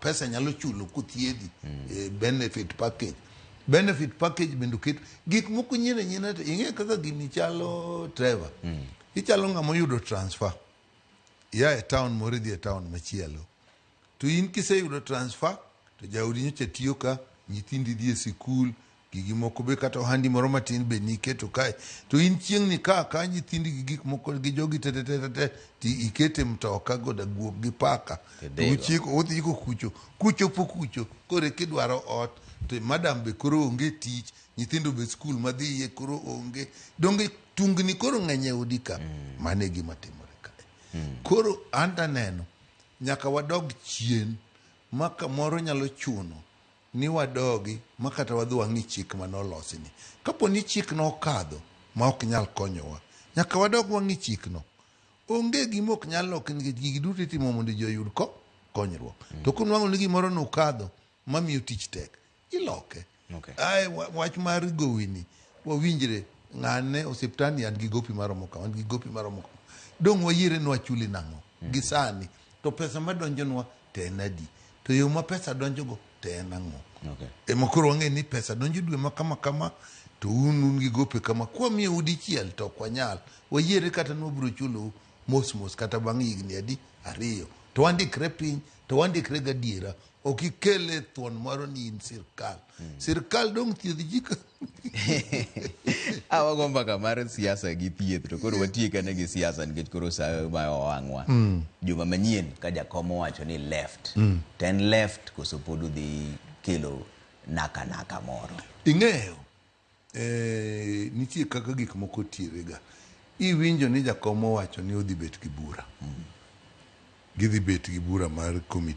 pesa nyalo chulo kuthiedhi benefit package bendo ket gik moko nyina to ing'e kaka gini chalo Trevor. Ichalo ng'ama oyudo transfer ya e town moro dhi e town machielo, to in kiseyudo transfer to jaodi nyocha tiyo ka, nyithindi dhi e sikul, gigi moko be kata ohandi moro matin be niketo kae, to in chieng' ni ka nyithindi gi gik moko gi jogi te ti ikete mtoka goda guok gi paka to uchiko kucho kore kidwaro ot to madam be koro onge tich, nyithindo be skul madhiye koro onge, donge tungni koro ng'eny e odi ka. Mano e gima timore kae. Koro anta neno nyaka wadog chien ma kamoro nyalo chuno ni wadogi ma kata wadhi wang'i chik manolosi ni. Kapo ni chik no okadho ma ok nyal konyowa, nyaka wadog wang'i chik no. Onge gima ok nyal loki nikech gigi duto itimo mondo ji oyud konyruok. To kunwang'o ni gimoro nokadho ma miyo tich tek, iloke. Wach mar gowini wawinjre ng'ane osiptani an gi gopi maromo ka, an gi gopi maromo ka, dong wayiere ni wachuli nang'o gi sani, to pesa madonjonwa te en adi, to yo ma pesa donjogo te en ang'o. Ema koro wang'e ni pesa donjo dwe ma kama to un gi gope kama, kwa miyo udichiel to ok wanyal, wayiere kata ni wabiro chulou mos kata bang' higni adi 2 to wandikre piny, to wandikre gadiera, ok ikele thuon moro ni in sirkal. Sirkal dong thiedh ji ka awago mbaka mar siasa gi thieth, to koro watiekane gi siasa nikech koro sa ma owang'wa. Juma manyien ka jakom owacho ni left, to en left koso pod udhi kelo naka moro? Ing'eyo nitie kaka gik moko tierega. Iwinjo ni jakom owacho ni odhi bet gi bura, gidhi bet gi bura mar komiti